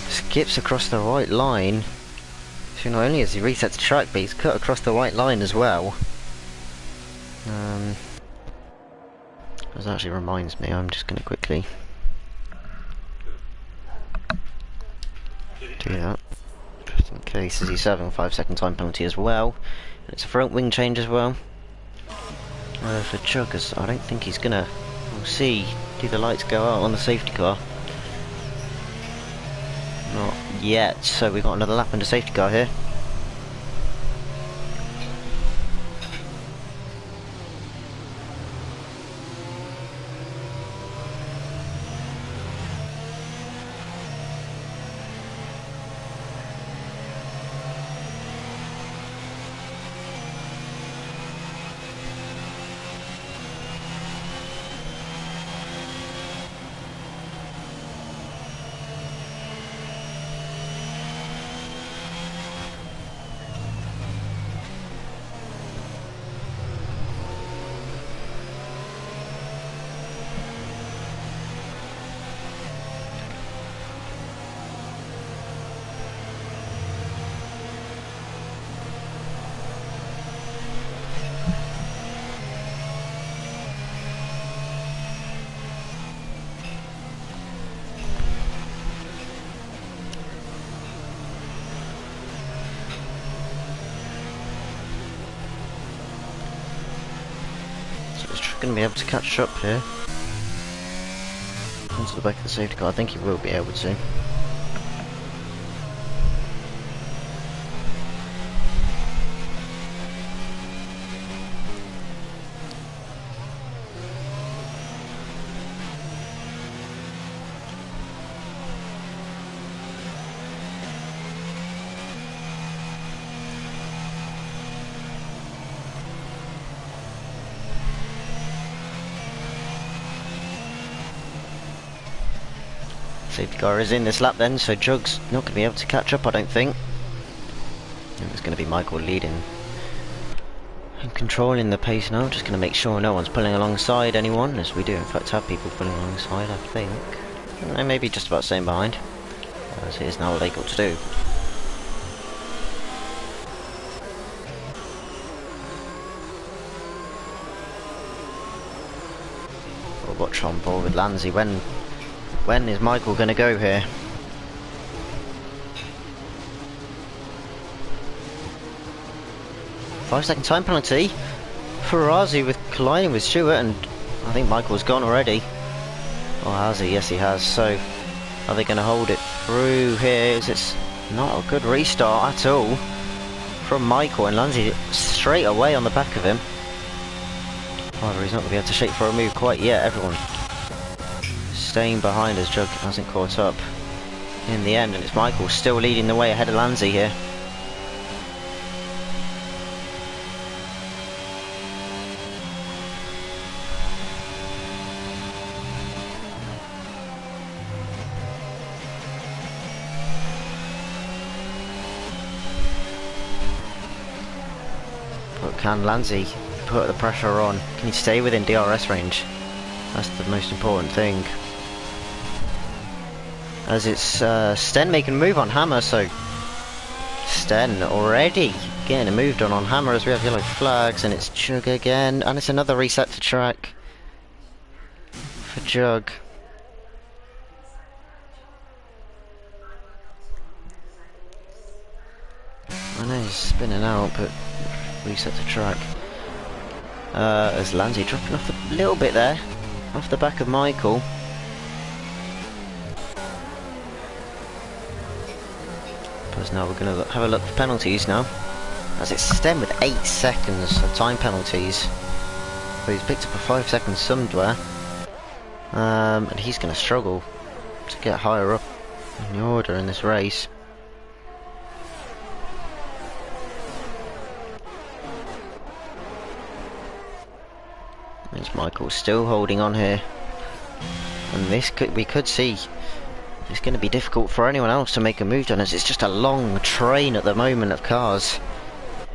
skips across the white line. So not only has he reset the track, but he's cut across the white line as well. That actually reminds me, I'm just going to quickly do that, just in case, as he's serving a 5-second time penalty as well. And it's a front wing change as well. For Chuggers, I don't think he's going to, we'll see, do the lights go out on the safety car? Not yet, so we've got another lap under safety car here. going to be able to catch up here. Onto the back of the safety car, I think he will be able to. Safety car is in this lap then, so Jug's not going to be able to catch up, I don't think. And it's going to be Michael leading and controlling the pace now. Just going to make sure no one's pulling alongside anyone, as we do in fact have people pulling alongside, I think. And maybe just about staying behind, as it is now legal to do. We'll watch on board with Lanzi. When is Michael going to go here? Five-second time penalty for Razi with colliding with Stewart, and I think Michael's gone already. Or has he? Yes, he has. So, are they going to hold it through here? Is it not a good restart at all from Michael, and Lanzi straight away on the back of him. However, he's not going to be able to shape for a move quite yet. Everyone staying behind as Jug hasn't caught up in the end, and it's Michael still leading the way ahead of Lanzi here. But can Lanzi put the pressure on? Can he stay within DRS range? That's the most important thing. As it's Sten making a move on Hammer, so Sten already getting a move done on Hammer as we have yellow flags, and it's Jug again, and it's another reset to track for Jug. I know he's spinning out, but reset to track. As Lanzi dropping off a little bit there, off the back of Michael. Because now we're going to have a look for penalties now, as it's Sten with 8 seconds of time penalties. But he's picked up a 5 second somewhere, and he's going to struggle to get higher up in the order in this race. There's Michael still holding on here, and we could see it's going to be difficult for anyone else to make a move on, as it's just a long train at the moment of cars.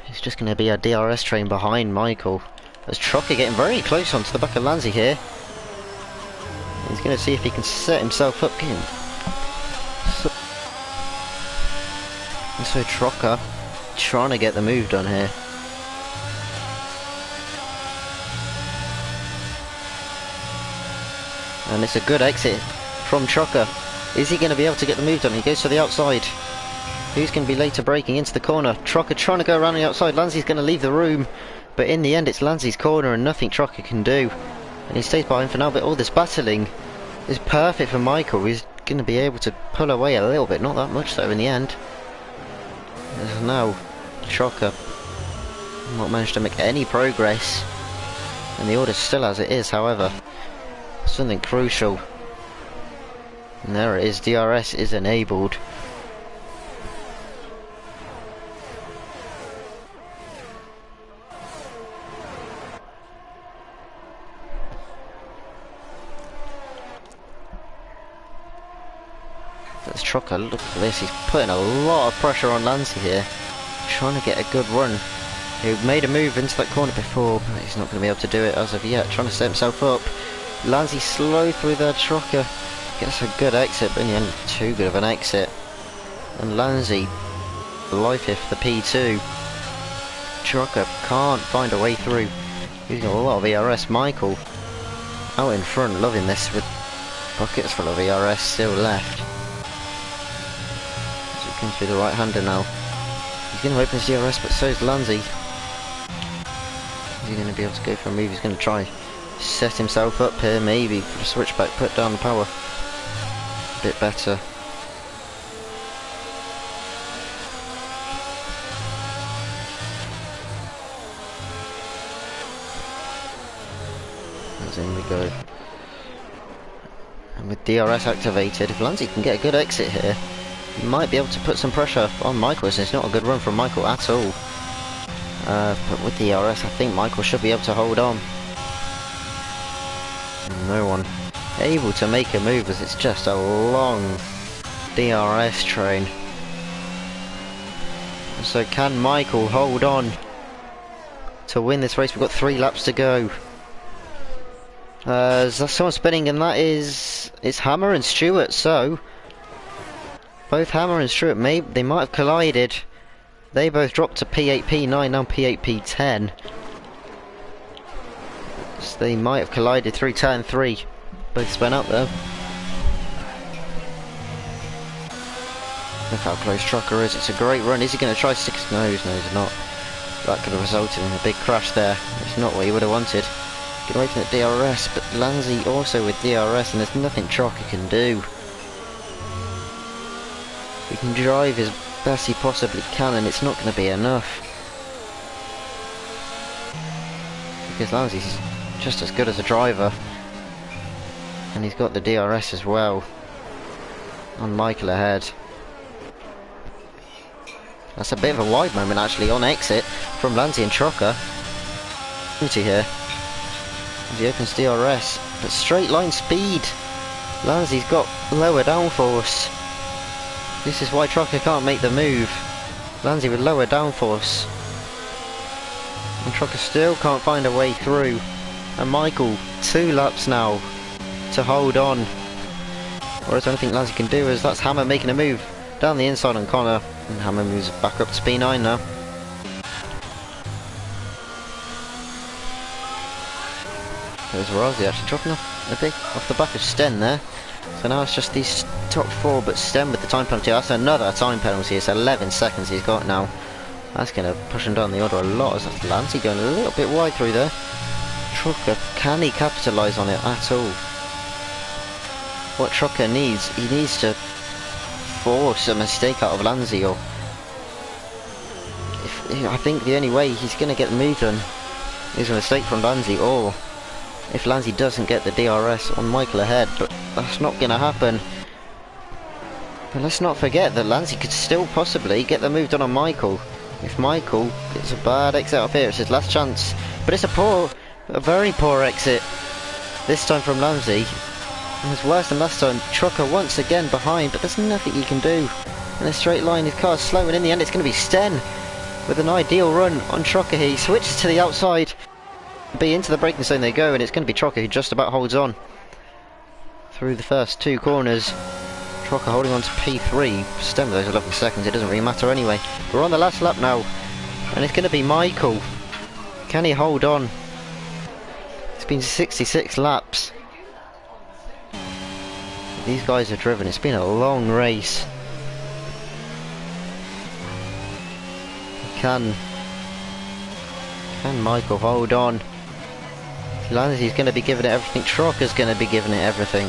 It's just going to be a DRS train behind Michael, as Trocker getting very close onto the back of Lanzi here. He's going to see if he can set himself up again. And so Trocker trying to get the move done here. And it's a good exit from Trocker. Is he going to be able to get the move done? He goes to the outside. Who's going to be later braking into the corner? Trocker trying to go around the outside. Lanzi's going to leave the room, but in the end it's Lanzi's corner and nothing Trocker can do. And he stays behind for now, but all this battling is perfect for Michael. He's going to be able to pull away a little bit, not that much though in the end. There's now Trocker not managed to make any progress, and the order's still as it is. However, something crucial, and there it is, DRS is enabled. Let's Trocker, look at this, he's putting a lot of pressure on Lanzi here, trying to get a good run. He made a move into that corner before, but he's not going to be able to do it as of yet, trying to set himself up. Lanzi slow through there, Trocker gets a good exit, but in the end too good of an exit. And Lanzi, life if the P2. Trocker can't find a way through, using a lot of ERS. Michael out in front, loving this, with buckets full of ERS still left. As it comes through the right hander now. He's going to open his DRS, but so is Lanzi. Is he going to be able to go for a move? He's going to try. set himself up here, maybe for the switchback, put down the power a bit better. As in we go. And with DRS activated, if Lanzi can get a good exit here, he might be able to put some pressure on Michael. It's not a good run from Michael at all. But with DRS, I think Michael should be able to hold on. No one able to make a move as it's just a long DRS train. So can Michael hold on to win this race? We've got 3 laps to go. There's someone spinning, and that is it's Hammer and Stewart. So both Hammer and Stewart they might have collided. They both dropped to P8, P9, now P8, P10. So they might have collided through turn 3. Both spun out there. Look how close Trucker is. It's a great run. Is he going to try 6? No, he's not. That could have resulted in a big crash there. It's not what he would have wanted. Get away from the DRS, but Lanzi also with DRS, and there's nothing Trucker can do. He can drive as best he possibly can, and it's not going to be enough. Because Lanzi's just as good as a driver, and he's got the DRS as well. On Michael ahead. That's a bit of a wide moment actually on exit from Lanzi and Trucker. Here as he opens DRS, but straight line speed. Lanzi's got lower downforce. This is why Trucker can't make the move. Lanzi with lower downforce, and Trucker still can't find a way through. And Michael 2 laps now to hold on. Whereas the only thing Lanzi can do is that's Hammer making a move down the inside on Connor, and Hammer moves back up to P9 now. There's Rossi actually dropping off a bit off the back of Sten there. So now it's just these top 4, but Sten with the time penalty. That's another time penalty. It's 11 seconds he's got now. That's going to push him down the order a lot, as that's Lanzi going a little bit wide through there. Trucker, can he capitalise on it at all? What Trucker needs, he needs to force a mistake out of Lanzi, or I think the only way he's going to get the move done is a mistake from Lanzi, or if Lanzi doesn't get the DRS on Michael ahead, but that's not going to happen. But let's not forget that Lanzi could still possibly get the move done on Michael. If Michael gets a bad exit up here, it's his last chance. But it's a very poor exit this time from Lanzi. And it's worse than last time. Trucker once again behind, but there's nothing he can do. In a straight line, his car's slow, and in the end it's going to be Sten with an ideal run on Trucker. He switches to the outside. Be into the braking zone they go, and it's going to be Trucker who just about holds on through the first 2 corners. Trucker holding on to P3. Sten with those 11 seconds, it doesn't really matter anyway. We're on the last lap now, and it's going to be Michael. Can he hold on? It's been 66 laps. These guys are driven. It's been a long race. Can Michael hold on? Lanzi's going to be giving it everything. Trucker's going to be giving it everything.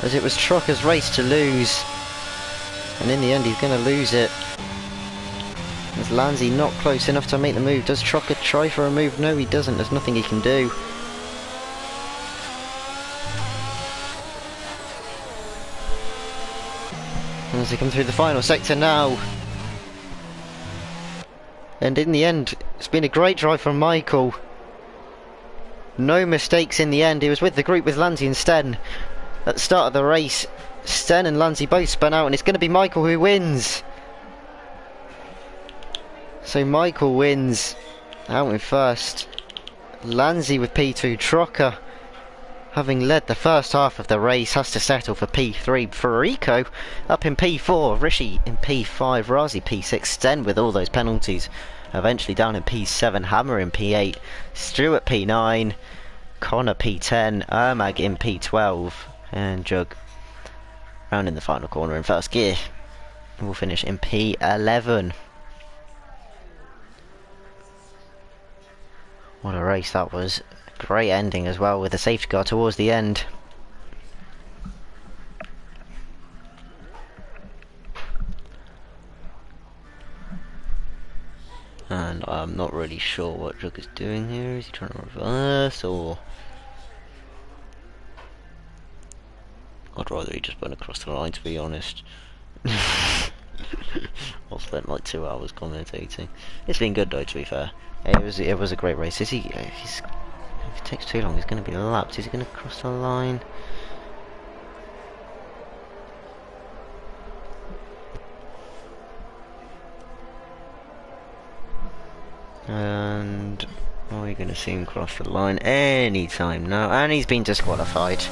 As it was Trucker's race to lose, and in the end he's going to lose it. Is Lanzi not close enough to make the move? Does Trucker try for a move? No, he doesn't. There's nothing he can do. And as they come through the final sector now, and in the end it's been a great drive from Michael. No mistakes in the end. He was with the group with Lanzi and Sten at the start of the race. Sten and Lanzi both spun out, and it's going to be Michael who wins. So Michael wins out in first. Lanzi with P2. Trucker, having led the first half of the race, has to settle for P3. Federico up in P4. Rishi in P5. Razi P6. Sten with all those penalties eventually down in P7. Hammer in P8. Stewart P9. Connor P10. Ermag in P12. And Jug round in the final corner in first gear. We'll finish in P11. What a race that was. Great ending as well with the safety car towards the end. And I'm not really sure what Jug is doing here. Is he trying to reverse or... I'd rather he just went across the line, to be honest. I spent like 2 hours commentating. It's been good though, to be fair. It was a great race. If it takes too long, he's going to be lapped. Is he going to cross the line? And are we going to see him cross the line anytime now? And he's been disqualified.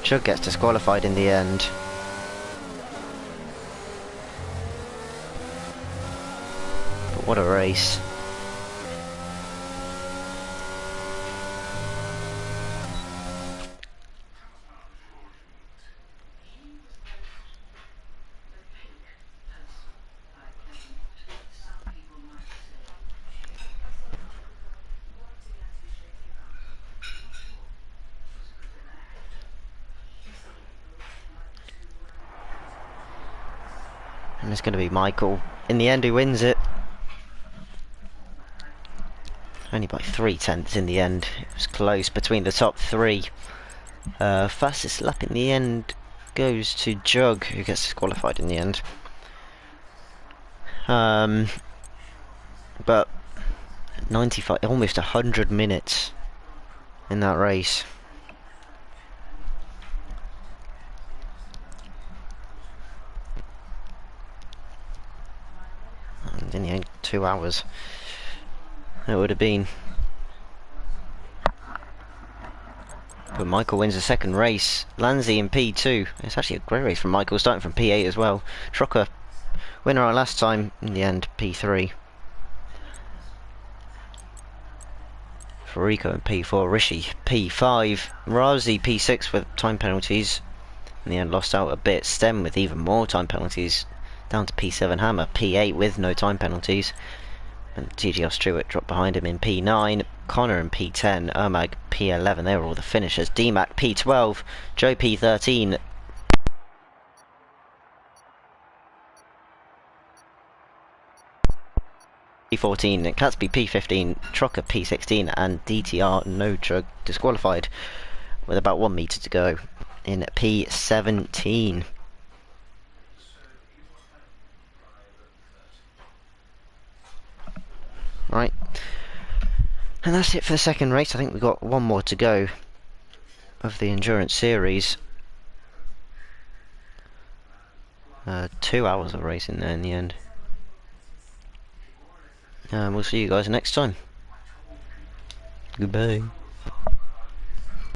Chug gets disqualified in the end. But what a race. And it's going to be Michael in the end who wins it. Only by 3/10 in the end. It was close between the top three. Fastest lap in the end goes to Jug, who gets disqualified in the end. But 95, almost 100 minutes in that race. And in the end, 2 hours it would have been. But Michael wins the second race. Lanzi in P2. It's actually a great race from Michael, starting from P8 as well. Trucker, winner our last time, in the end, P3. Rico in P4, Rishi P5, Razi P6 with time penalties. In the end, lost out a bit. Stem with even more time penalties, down to P7. Hammer P8 with no time penalties. And TGL Stewart dropped behind him in P9. Connor in P10. Ermag P11. They were all the finishers. DMAC P12. Joe P13. P14. Catsby P15. Trocker P16. And DTR No Drug disqualified with about 1 metre to go in P17. Right, and that's it for the second race. I think we've got one more to go of the endurance series. 2 hours of racing there in the end. We'll see you guys next time. Goodbye.